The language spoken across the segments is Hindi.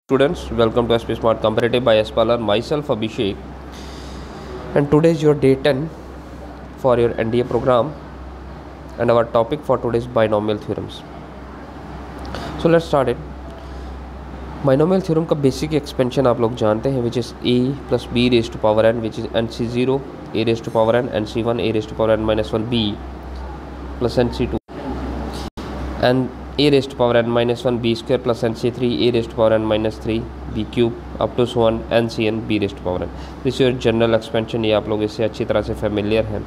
Students, welcome to SP Smart Comparative by Espal and myself Abhishek, and today is your day 10 for your NDA program, and our topic for today is binomial theorems. So let's start it. Binomial theorem का basic expansion आप लोग जानते हैं, which is a plus b raised to power n, which is nc0 a raised to power n, nc1 a raised to power n minus 1 b plus nc2 and a raised to power n minus 1 b square plus nc3 a raised to power n minus 3 b cube up to so on ncn b raised to power n. This is your general expansion. ये आप लोग इससे अच्छी तरह से फेमिलियर हैं.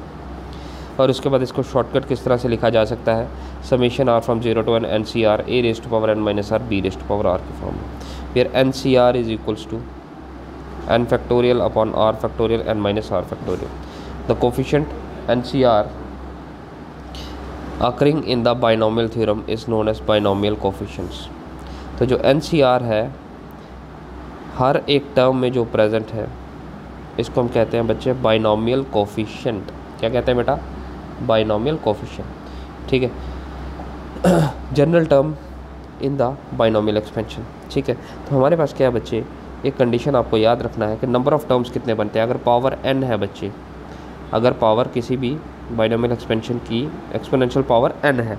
और उसके बाद इसको शॉर्टकट किस तरह से लिखा जा सकता है, summation r from 0 to n n C r a raised to power n minus r b raised to power r के फॉर्म में. फिर n C r is equals to n factorial upon r factorial n minus r factorial. The coefficient n C r occurring in the binomial theorem is known as binomial coefficients. तो जो NCR है हर एक टर्म में जो प्रेजेंट है इसको हम कहते हैं बच्चे बाइनोमियल कोफिशिएंट. क्या कहते हैं बेटा? Binomial coefficient. ठीक है, general term in the binomial expansion. ठीक है, तो हमारे पास क्या है बच्चे, एक कंडीशन आपको याद रखना है कि नंबर ऑफ़ टर्म्स कितने बनते हैं. अगर पावर n है बच्चे, अगर पावर किसी भी बाइनोमियल एक्सपेंशन की एक्सपोनेंशियल पावर n है,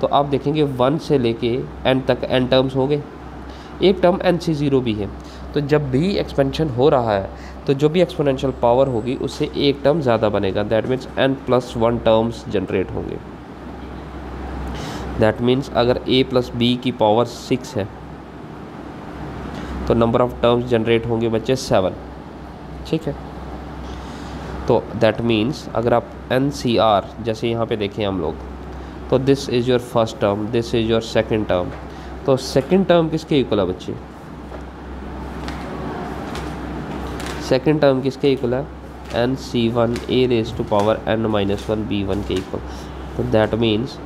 तो आप देखेंगे 1 से लेके n तक n टर्म्स हो गए. एक टर्म nc0 भी है, तो जब भी एक्सपेंशन हो रहा है तो जो भी एक्सपोनेंशियल पावर होगी उससे एक टर्म ज़्यादा बनेगा. That means n+1 terms generate होंगे. दैट मीन्स अगर a + b की पावर 6 है तो नंबर ऑफ टर्म्स जनरेट होंगे बच्चे 7. ठीक है, तो दैट मीन्स अगर आप NCR जैसे यहाँ पे देखें हम लोग, तो this is your first term, this is your second term. तो सेकंड टर्म किसके इक्वल है बच्चे? सेकंड टर्म किसके इक्वल है? NC1 a raise to power n minus 1 b1 के इक्वल. तो दैट मीन्स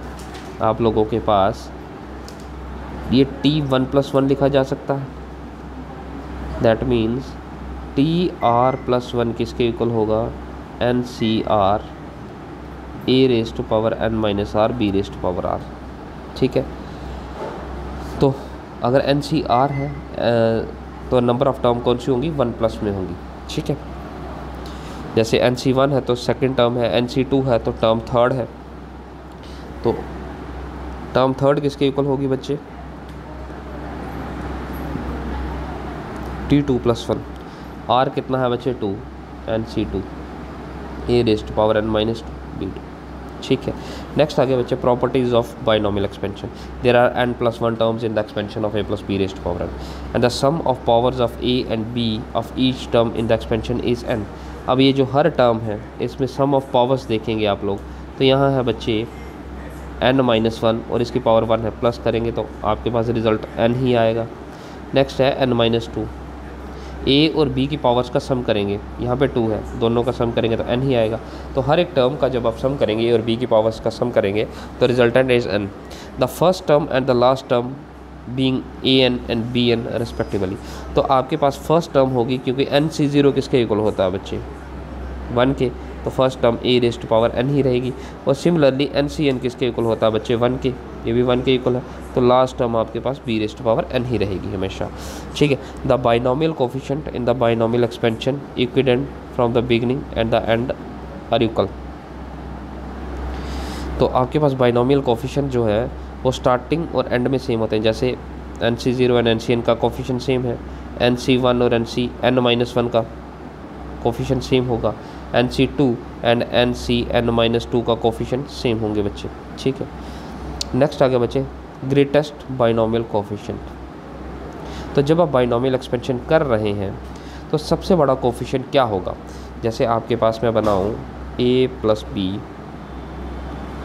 आप लोगों के पास ये t1+1 लिखा जा सकता है. दैट मीन्स TR+1 किसके इक्वल होगा? NCR a raise to power n minus r बी रेज़ टू पावर r. ठीक है, तो अगर NCR है तो नंबर ऑफ टर्म कौन सी होंगी? 1+ में होंगी. ठीक है, जैसे NC1 है तो सेकंड टर्म है, NC2 है तो टर्म थर्ड है. तो टर्म थर्ड किसके इक्वल होगी बच्चे? T2+1. R कितना है बच्चे? 2. NC2 a raise to power n minus 2 b2. ठीक है, नेक्स्ट आगे बच्चे properties of binomial expansion. There are n+1 terms in the expansion of a + b raise to power n and the sum of powers of a and b of each term in the expansion is n. अब ये जो हर टर्म है इसमें सम ऑफ पावर्स देखेंगे आप लोग, तो यहाँ है बच्चे n-1 और इसकी पावर 1 है, प्लस करेंगे तो आपके पास रिज़ल्ट n ही आएगा. नेक्स्ट है n-2. a और b की पावर्स का सम करेंगे, यहाँ पे 2 है, दोनों का सम करेंगे तो n ही आएगा. तो हर एक टर्म का जब आप सम करेंगे a और b की पावर्स का सम करेंगे तो resultant is n. The first term and the last term being an and bn respectively. तो आपके पास फर्स्ट टर्म होगी, क्योंकि nc0 किसके इक्वल होता है बच्चे? 1 के, तो first term a raise to power n ही रहेगी. और सिमिलरली ncn किसके इक्वल होता है बच्चे? 1 के, ये भी 1 के इक्वल है, तो लास्ट टर्म आपके पास b raise to power n ही रहेगी हमेशा. ठीक है, the binomial coefficient in the binomial expansion equidistant from the beginning and the end are equal. तो आपके पास बाइनोमियल कोफिशिएंट जो है वो स्टार्टिंग और एंड में सेम होते हैं. जैसे NC0 एंड NCN का कोफिशिएंट सेम है, NC1 और n-1 का कोफिशिएंट सेम होगा, NC2 एंड NCn-2 का कोफिशिएंट सेम होंगे बच्चे. ठीक है, नेक्स्ट आ गया बच्चे ग्रेटेस्ट बाइनोमियल कोफिशिएंट. तो जब आप बाइनोमियल एक्सपेंशन कर रहे हैं तो सबसे बड़ा कोफिशिएंट क्या होगा? जैसे आपके पास मैं बनाऊँ a + b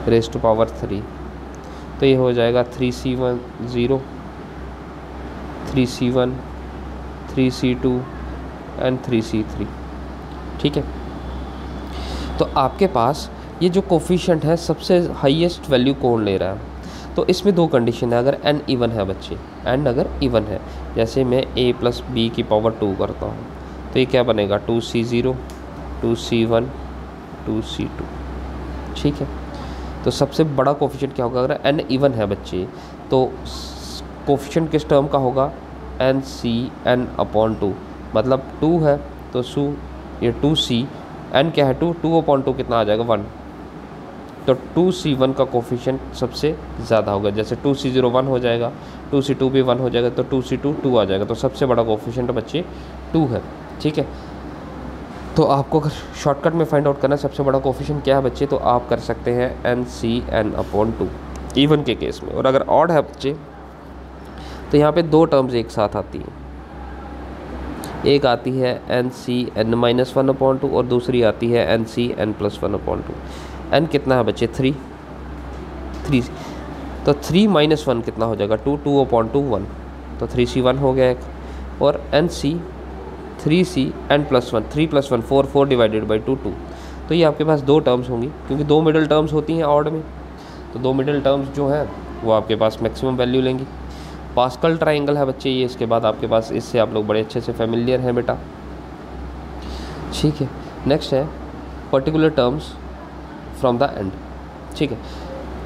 raise to power 3, तो ये हो जाएगा 3c1 0, 3c1, 3c2 and 3c3. ठीक है, तो आपके पास ये जो कोफिशिएंट है सबसे हाईएस्ट वैल्यू कौन ले रहा है? तो इसमें 2 कंडीशन है. अगर n इवन है बच्चे, n अगर इवन है, जैसे मैं a + b की पावर 2 करता हूँ तो ये क्या बनेगा? 2c0, 2c1, 2c2. ठीक है, तो सबसे बड़ा कोफिशिएंट क्या होगा? अगर n इवन है बच्चे तो कोफिशिएंट किस टर्म का होगा? N C n upon two, मतलब 2 है तो ये 2c, n क्या है 2, 2 अपॉन 2 कितना आ जाएगा 1, तो 2c1 का कोफिशिएंट सबसे ज़्यादा होगा। जैसे 2c0 1 हो जाएगा, 2c2 भी 1 हो जाएगा, तो 2c2 2 आ जाएगा, तो सबसे बड़ा कोफिशिएंट बच्चे 2 है। ठीक है, तो आपको अगर शॉर्टकट में फाइंड आउट करना है सबसे बड़ा कोफिशिएंट क्या है बच्चे, तो आप कर सकते हैं n C n upon 2 even के केस में। और अगर ऑड है बच्चे तो यहाँ पे 2 टर्म्स एक साथ आती हैं, एक आती है n C n minus 1 upon 2 और दूसरी आती है n C n plus 1 upon 2। N कितना है बच्चे 3, तो 3 माइनस 1 कितना हो जाएगा 2, 2 अपॉन 2 1, तो 3c1 हो गया एक, और n C 3c n plus 1, 3 plus 1 4, 4 divided by 2 2। तो ये आपके पास 2 टर्म्स होंगी, क्योंकि 2 मिडिल टर्म्स होती हैं ऑड में, तो 2 मिडिल टर्म्स जो है वो आपके पास मैक्सिमम वैल्यू लेंगी। पास्कल ट्राइंगल है बच्चे ये, इसके बाद आपके पास, इससे आप लोग बड़े अच्छे से फेमिलियर हैं बेटा। ठीक है, नेक्स्ट है particular terms from the end. ठीक है,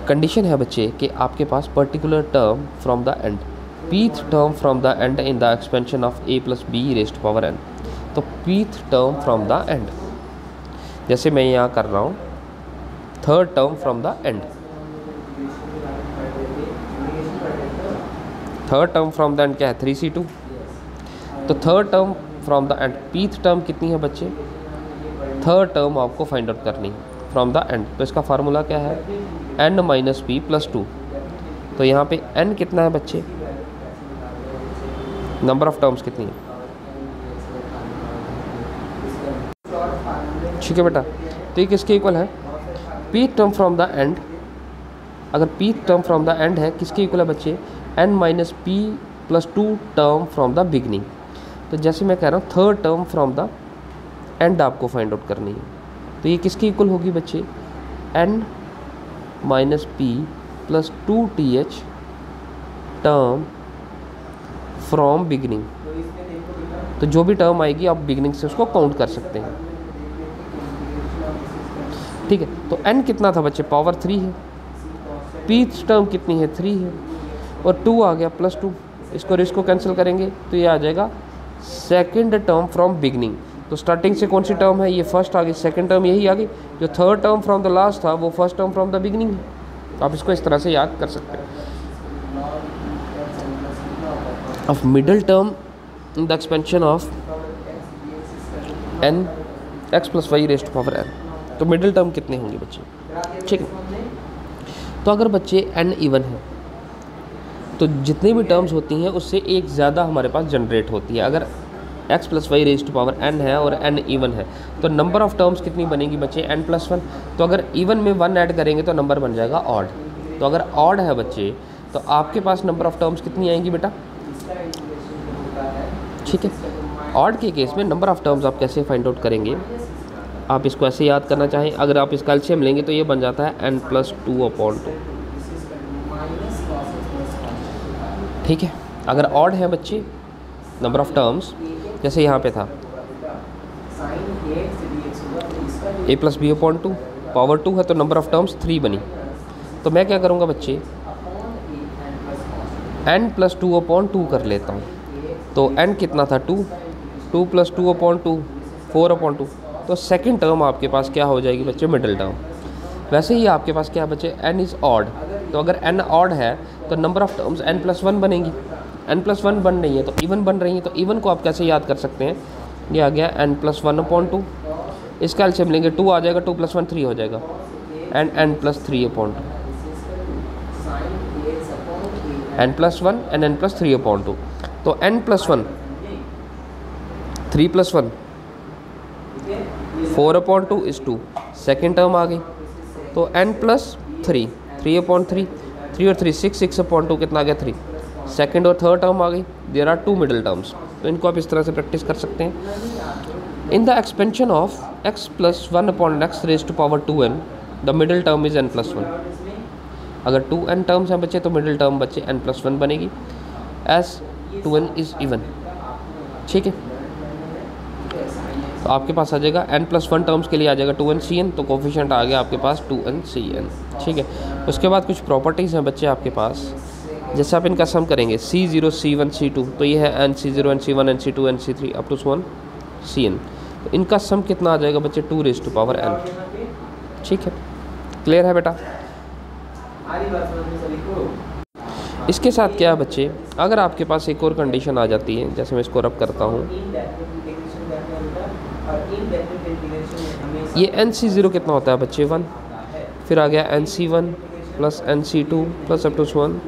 कंडीशन है बच्चे कि आपके पास particular term from the end, pth term from the end in the expansion of a plus b raised power n। तो pth term from the end, जैसे मैं यहाँ कर रहा हूँ third term from the end, third term from the end क्या है 3c2, तो third term from the end, pth term कितनी है बच्चे, थर्ड टर्म आपको फाइंड आउट करनी है फ्रॉम द एंड। तो इसका फार्मूला क्या है n माइनस p प्लस 2। तो यहाँ पे n कितना है बच्चे, नंबर ऑफ टर्म्स कितनी है, ठीक है बेटा। तो ये किसके इक्वल है, pth term from the and, अगर pth term from the and है किसके इक्वल है बच्चे, n minus p plus 2 term from the beginning. तो जैसे मैं कह रहा हूँ third term from the and आपको फाइंड आउट करनी है, तो ये किसकी इक्वल होगी बच्चे, n minus p plus 2th term from beginning. तो जो भी टर्म आएगी आप बिगनिंग से उसको काउंट कर सकते हैं। ठीक है, तो n कितना था बच्चे, पावर 3 है, pth टर्म कितनी है 3 है, और 2 आ गया प्लस 2, इसको कैंसिल करेंगे तो ये आ जाएगा सेकंड टर्म फ्रॉम बिगनिंग। तो स्टार्टिंग से कौन सी टर्म है, ये फर्स्ट आ गई, सेकंड टर्म यही आ गई, जो third term from the last था वो first term from the beginning है। आप इसको इस तरह से याद कर सकते हैं। Of middle term in the expansion of n x plus y raised power n, तो मिडिल टर्म कितने होंगे बच्चे, ठीक है। तो अगर बच्चे n इवन है तो जितनी भी टर्म्स होती हैं उससे एक ज़्यादा हमारे पास जनरेट होती है। अगर x plus y raised power n है और n इवन है तो नंबर ऑफ़ टर्म्स कितनी बनेगी बच्चे, n प्लस 1। तो अगर इवन में 1 ऐड करेंगे तो नंबर बन जाएगा ऑड। तो अगर ऑड है बच्चे तो आपके पास नंबर ऑफ़ टर्म्स कितनी आएंगी बेटा, ठीक है। ऑड के केस में नंबर ऑफ़ टर्म्स आप कैसे फाइंड आउट करेंगे, आप इसको ऐसे याद करना चाहें, अगर आप इसका एलसीएम लेंगे तो ये बन जाता है n प्लस 2/2, ठीक है। अगर ऑड है बच्चे नंबर ऑफ़ टर्म्स, जैसे यहाँ पे था a प्लस b/2, पावर 2 है तो नंबर ऑफ़ टर्म्स 3 बनी। तो मैं क्या करूँगा बच्चे, n प्लस 2/2 कर लेता हूँ। तो n कितना था 2, 2 प्लस 2/2 4/2। तो सेकंड टर्म आपके पास क्या हो जाएगी बच्चे, मिडिल टर्म। वैसे ही आपके पास क्या बच्चे, n इज़ ऑड। तो अगर n ऑड है तो number of terms n plus 1 बनेंगी, n प्लस 1 बन रही है तो इवन बन रही है। तो इवन को आप कैसे याद कर सकते हैं, ये आ गया n प्लस 1/2, इसका एलसीएम लेंगे 2 आ जाएगा, 2 प्लस 1 3 हो जाएगा, and n plus 3/2, n plus 1 and n plus 3/2। तो n plus 1 3 plus 1 4/2 is 2, second term आ गई। तो n प्लस 3 3/3, 3 और 3 6, 6/2 कितना आ गया 3, सेकेंड और थर्ड टर्म आ गई। There are 2 middle terms. तो इनको आप इस तरह से प्रैक्टिस कर सकते हैं। In the expansion of x plus 1/x raise to power 2n the middle term is n plus 1। अगर 2n टर्म्स हैं बच्चे तो मिडिल टर्म बच्चे n प्लस 1 बनेगी, एज 2n इज इवन, ठीक है। तो आपके पास आ जाएगा n प्लस 1 टर्म्स के लिए आ जाएगा 2n/cn, तो कोफिशिएंट आ गया आपके पास 2n/cn, ठीक है। उसके बाद कुछ प्रॉपर्टीज़ हैं बच्चे आपके पास जैसे आप इनका सम करेंगे C0 C1 C2, तो ये है NC0 NC1 NC2 NC3 up to Cn। तो इनका सम कितना आ जाएगा बच्चे 2n। ठीक है, क्लियर है बेटा। इसके साथ क्या है बच्चे, अगर आपके पास एक और कंडीशन आ जाती है, जैसे मैं इसको रब करता हूँ, ये NC0 कितना होता है बच्चे 1, फिर आ गया NC1 plus NC2 plus up to 1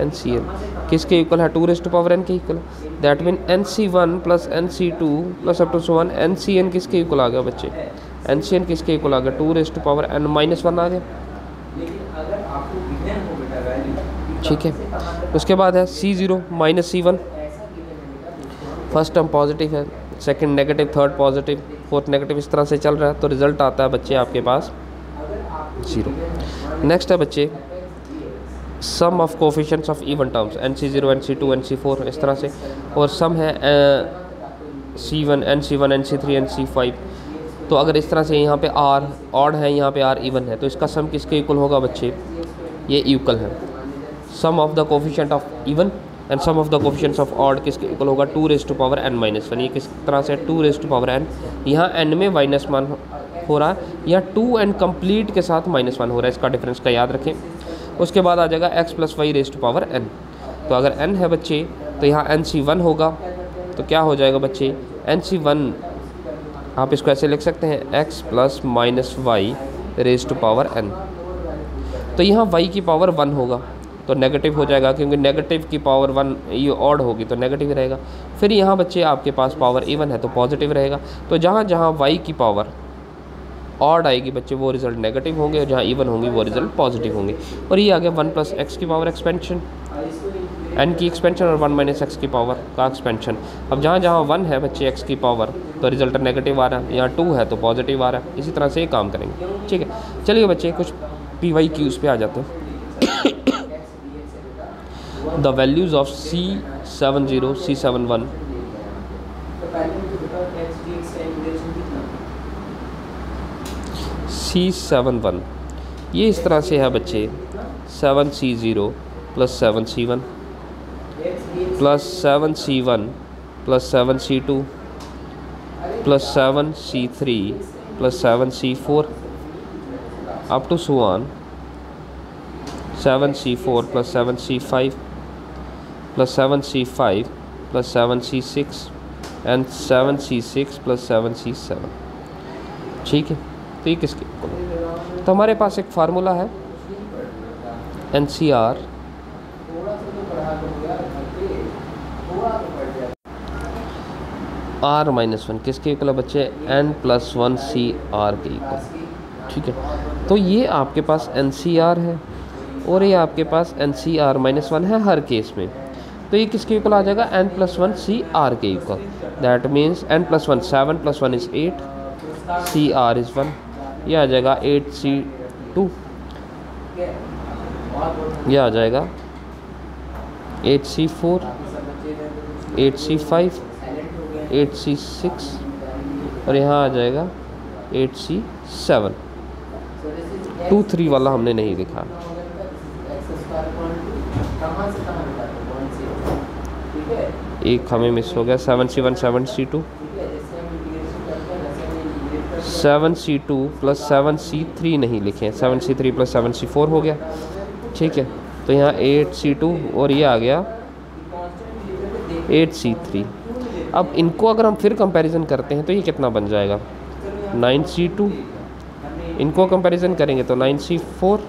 NCn, किसके इक्वल है 2n के equal. That mean NC1 plus NC2 plus up to 1 NCn किसके इक्वल आ गया बच्चे, NCn किसके इक्वल आ गया 2n-1 आ गया। ठीक है, उसके बाद है C0 minus C1, first term positive है, second negative, third positive, fourth negative, इस तरह से चल रहा है, तो रिजल्ट आता है बच्चे आपके पास 0। नेक्स्ट है बच्चे sum of coefficients of even terms NC0 NC2 NC4 इस तरह से, और सम है C1 NC1 NC3 NC5। तो अगर इस तरह से यहाँ पे R ऑड है, यहाँ पे R इवन है, तो इसका सम किसके इक्वल होगा बच्चे, ये इक्वल है। Sum of the coefficient of even and sum of the coefficients of odd किसके इक्वल होगा 2n-1। ये किस तरह से 2n, यहाँ n में -1 हो रहा है, यहाँ 2n कंप्लीट के साथ -1 हो रहा है, इसका डिफरेंस का याद रखें। उसके बाद आ जाएगा x + y n। तो अगर n है बच्चे तो यहाँ NC1 होगा, तो क्या हो जाएगा बच्चे NC1, आप इसको ऐसे लिख सकते हैं x + y n। तो यहाँ y की पावर 1 होगा, तो नेगेटिव हो जाएगा, क्योंकि नेगेटिव की पावर 1 ये ऑड होगी तो नेगेटिव रहेगा। फिर यहाँ बच्चे आपके पास पावर इवन है तो पॉजिटिव रहेगा। तो जहाँ जहाँ y की पावर ऑड आएगी बच्चे वो रिजल्ट नेगेटिव होंगे, और जहाँ इवन होंगी वो रिजल्ट पॉजिटिव होंगे। और ये आ गया 1 + x की पावर एक्सपेंशन, n की एक्सपेंशन, और 1 - x की पावर का एक्सपेंशन। अब जहाँ जहाँ 1 है बच्चे x की पावर, तो रिजल्ट नेगेटिव आ रहा है, यहाँ 2 है तो पॉजिटिव आ रहा है। इसी तरह से ये काम करेंगे। ठीक है, चलिए बच्चे कुछ PYQs पे आ जाते हैं। The values of C70 C71 C71 ये इस तरह से है बच्चे 7C0 + 7C1 plus 7C1 plus 7C2 plus 7C3 plus 7C4 up to 7C4 plus 7C5 plus 7C5 plus 7C6 and 7C6 plus 7C7। ठीक है, तो ये किसके इक्वल है? तो हमारे पास एक फार्मूला है NCR R-1 किसके इक्वल है बच्चे n+1 CR के इक्वल। ठीक है, तो ये आपके पास NCR है और ये आपके पास NCR-1 है हर केस में। तो ये किसके इक्वल आ जाएगा n+1 CR के equal. That means n+1 7 + 1 is 8, CR is 1, ये आ जाएगा 8C2, ये आ जाएगा 8C4, 8C5, 8C6 और यहाँ आ जाएगा 8C7। 2 3 वाला हमने नहीं लिखा। एक हमें मिस हो गया 7C1 7C2 7C2 plus 7C3 नहीं लिखे, 7C3 प्लस 7C4 हो गया। ठीक है, तो यहाँ 8C2 और ये आ गया 8C3। अब इनको अगर हम फिर कंपैरिजन करते हैं तो ये कितना बन जाएगा 9C2, इनको कंपैरिजन करेंगे तो 9C4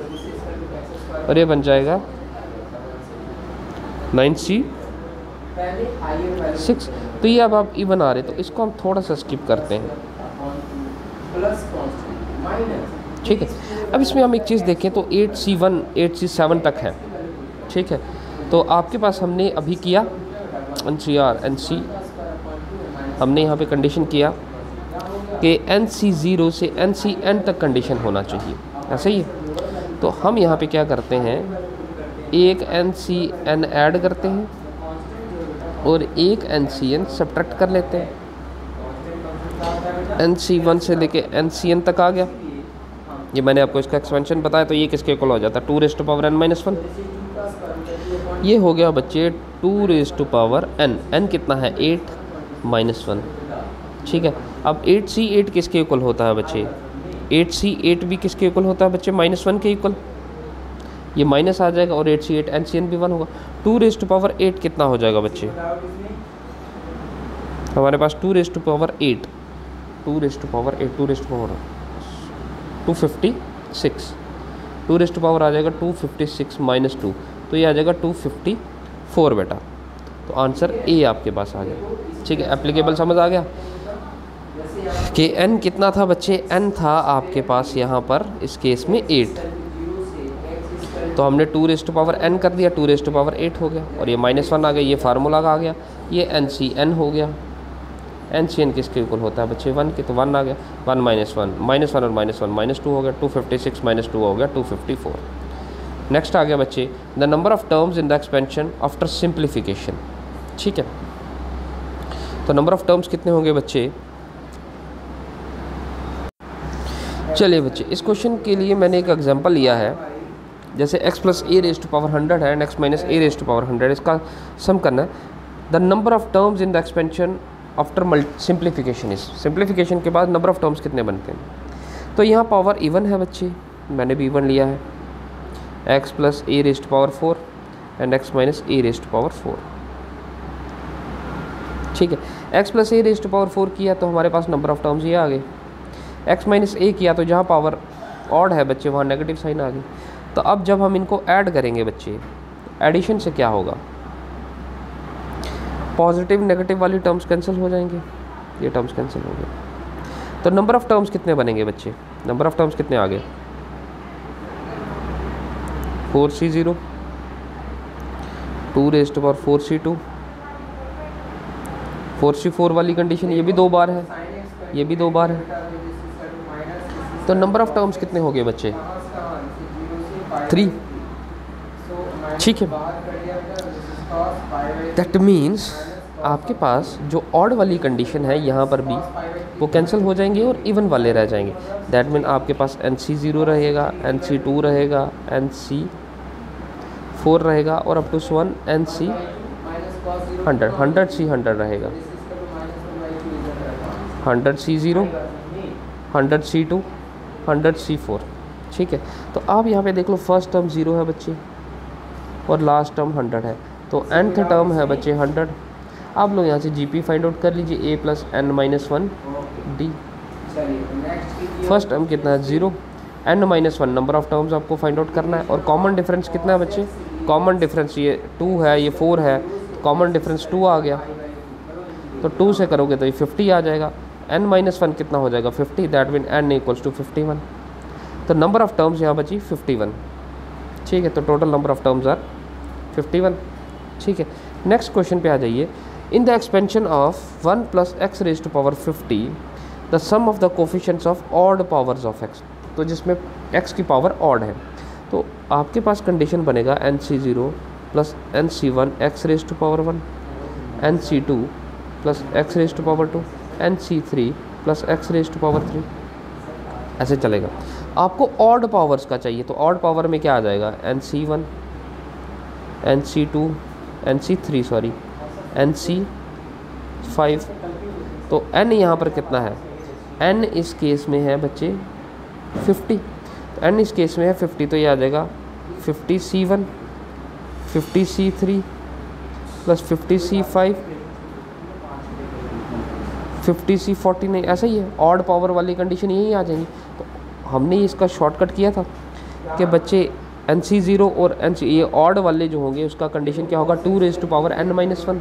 और ये बन जाएगा 9C6। तो ये अब आप इवन आ रहे तो इसको हम थोड़ा सा स्किप करते हैं। ठीक है, अब इसमें हम एक चीज़ देखें तो 8C1 8C7 तक है। ठीक है, तो आपके पास हमने अभी किया NCR NC, हमने यहाँ पे कंडीशन किया कि NC0 से NCn तक कंडीशन होना चाहिए, ऐसा ही है। तो हम यहाँ पे क्या करते हैं, एक NCn ऐड करते हैं और एक NCn सब्ट्रैक्ट कर लेते हैं। NC1 से लेके NCn तक आ गया, ये मैंने आपको इसका एक्सपेंशन बताया। तो ये किसके इक्वल हो जाता है 2n-1। ये हो गया बच्चे 2 raise to power n। n कितना है 8 माइनस 1। ठीक है, अब 8c8 किसके इक्वल होता है बच्चे, 8c8 भी किसके इक्वल होता है बच्चे, -1 के इक्वल। ये माइनस आ जाएगा और 8c8 NCN भी 1 होगा। 2 रेज टू पावर 8 कितना हो जाएगा बच्चे, हमारे पास 2 raise to power 8, 2 raise to power 8, 2 raise to power 256, 2 raise to power आ जाएगा 256 माइनस 2, तो ये आ जाएगा 254 बेटा। तो आंसर ए आपके पास आ गया। ठीक है, एप्लीकेबल समझ आ गया कि n कितना था बच्चे, n था आपके पास यहाँ पर इस केस में 8, तो हमने 2 रेज टू पावर n कर दिया, 2 रेज टू पावर 8 हो गया, और ये -1 आ गया, ये फार्मूला आ गया, ये NCN हो गया। NCN किसके इक्वल होता है बच्चे 1 के, तो 1 आ गया, 1 माइनस 1 और माइनस 2 हो गया, 256 माइनस 2 हो गया 254। नेक्स्ट आ गया बच्चे the number of terms in the expansion after simplification. ठीक है, तो नंबर ऑफ टर्म्स कितने होंगे बच्चे, चलिए बच्चे इस क्वेश्चन के लिए मैंने एक एग्जांपल लिया है, जैसे x plus a raise to power 100 है and x minus a raise to power 100, इसका सम करना है। The number of terms in the expansion after simplification is, simplification के बाद नंबर ऑफ टर्म्स कितने बनते हैं। तो यहाँ पावर इवन है बच्चे, मैंने भी इवन लिया है, x plus a raise to power 4 and x minus a raise to power 4। ठीक है, x plus a raise to power 4 किया तो हमारे पास नंबर ऑफ टर्म्स ये आ गए, x माइनस ए किया तो जहाँ पावर ऑड है बच्चे वहाँ नेगेटिव साइन आ गई। तो अब जब हम इनको ऐड करेंगे बच्चे, एडिशन से क्या होगा, पॉजिटिव नेगेटिव वाली टर्म्स कैंसिल हो जाएंगे, ये टर्म्स कैंसिल हो गए। तो नंबर ऑफ टर्म्स कितने बनेंगे बच्चे, नंबर ऑफ टर्म्स कितने आ गए, 4c0, 2 raise to power 4c2, 4c4 वाली कंडीशन ये भी 2 बार है, ये भी 2 बार है। तो नंबर ऑफ टर्म्स कितने हो गए बच्चे, 3। ठीक है, दैट मीन्स आपके पास जो ऑड वाली कंडीशन है यहाँ पर भी वो कैंसिल हो जाएंगे और इवन वाले रह जाएंगे। दैट मीन आपके पास NC0 रहेगा, NC2 रहेगा, NC4 रहेगा और अप टू 1 NC100, 100C100 रहेगा, 100C0, 100C2, 100C4। ठीक है, तो आप यहाँ पे देख लो फर्स्ट टर्म 0 है बच्चे और लास्ट टर्म 100 है, तो nth टर्म है बच्चे 100। आप लोग यहाँ से GP फाइंड आउट कर लीजिए, a plus n minus 1 d। First term कितना है 0, n minus 1 number of terms आपको फाइंड आउट करना है, और कॉमन डिफरेंस कितना है बच्चे, कॉमन डिफरेंस ये 2 है, ये 4 है, कॉमन डिफरेंस 2 आ गया, तो 2 से करोगे तो ये 50 आ जाएगा, n माइनस 1 कितना हो जाएगा 50, that mean n equals to 51। तो नंबर ऑफ टर्म्स यहाँ बची 51। ठीक है, तो total number of terms are 51। ठीक है, नेक्स्ट क्वेश्चन पे आ जाइए। In the expansion of 1 plus x raise to power 50 the sum of the coefficients of odd powers of x, तो जिसमें x की पावर ऑड है, तो आपके पास कंडीशन बनेगा NC0 plus NC1 x raise to power 1, NC2 plus x raise to power 2, NC3 plus x raise to power 3, ऐसे चलेगा। आपको ऑड पावर्स का चाहिए, तो ऑड पावर में क्या आ जाएगा, NC1, NC2, NC3 sorry, NC5। तो n यहाँ पर कितना है, n इस केस में है बच्चे 50, तो n इस केस में है 50, तो ये आ जाएगा 50C1, 50C3 plus 50C5, 50C40, नहीं ऐसा ही है, ऑड पावर वाली कंडीशन यही आ जाएंगी। तो हमने इसका शॉर्टकट किया था कि बच्चे NC0 और NC ये ऑड वाले जो होंगे उसका कंडीशन क्या होगा, 2 raise to power n minus 1,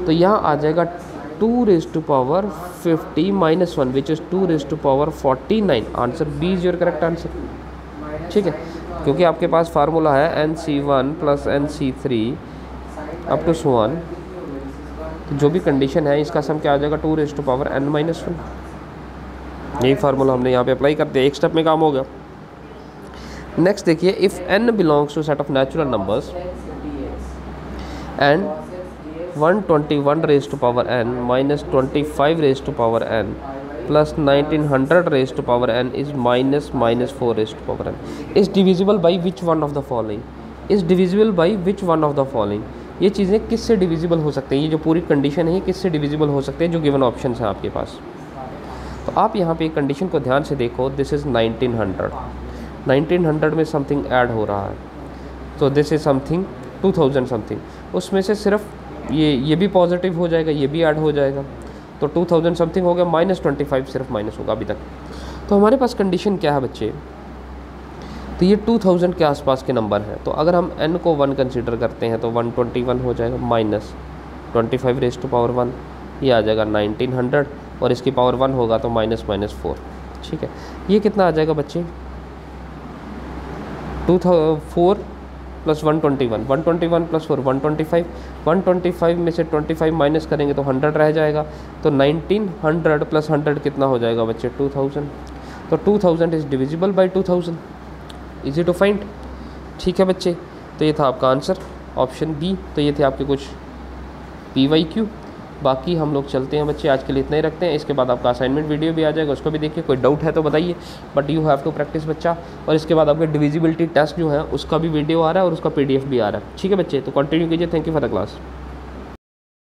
तो यहाँ आ जाएगा 2 raise to power 50 minus 1 which is 2 raise to power 49। Answer B is your correct answer. ठीक है, क्योंकि आपके पास फार्मूला है NC1 plus NC3 up to 1, तो जो भी कंडीशन है इसका सम क्या आ जाएगा, 2 raise to power n minus 1। यही फार्मूला हमने यहाँ पे अप्लाई कर दिया, एक स्टेप में काम हो गया। नेक्स्ट देखिए, if n belongs to set of natural numbers and 121 raise to power n minus 25 raise to power n plus 1900 raise to power n is minus 4 raise to power n is divisible by which one of the following. Is divisible by which one of the following, ये चीज़ें किससे डिविजिबल हो सकते हैं, ये जो पूरी कंडीशन है ये किससे डिविजिबल हो सकते हैं जो गिवन ऑप्शन हैं आपके पास। तो आप यहाँ पे कंडीशन को ध्यान से देखो, दिस इज़ 1900 में समथिंग ऐड हो रहा है, तो दिस इज़ समथिंग 2000 समथिंग, उसमें से सिर्फ ये भी पॉजिटिव हो जाएगा, ये भी ऐड हो जाएगा, तो 2000 समथिंग हो गया, -25 सिर्फ माइनस होगा अभी तक। तो हमारे पास कंडीशन क्या है बच्चे, तो ये 2000 के आसपास के नंबर हैं, तो अगर हम n को 1 कंसीडर करते हैं तो 121 हो जाएगा, -25 रेज़ टू पावर 1, ये आ जाएगा 1900, और इसकी पावर 1 होगा तो -4। ठीक है, ये कितना आ जाएगा बच्चे, 4 + 121, 121 + 4 125, 125 में से 25 माइनस करेंगे तो 100 रह जाएगा, तो 1900 + 100 कितना हो जाएगा बच्चे, 2000। तो 2000 is divisible by 2000, easy to find. ठीक है बच्चे, तो ये था आपका आंसर ऑप्शन बी। तो ये थे आपके कुछ PYQ। बाकी हम लोग चलते हैं बच्चे, आज के लिए इतना ही रखते हैं। इसके बाद आपका असाइनमेंट वीडियो भी आ जाएगा, उसको भी देखिए, कोई डाउट है तो बताइए, but you have to practice बच्चा। और इसके बाद आपके डिविजिबिलिटी टेस्ट जो है उसका भी वीडियो आ रहा है और उसका PDF भी आ रहा है। ठीक है बच्चे, तो कंटिन्यू कीजिए। Thank you for the class.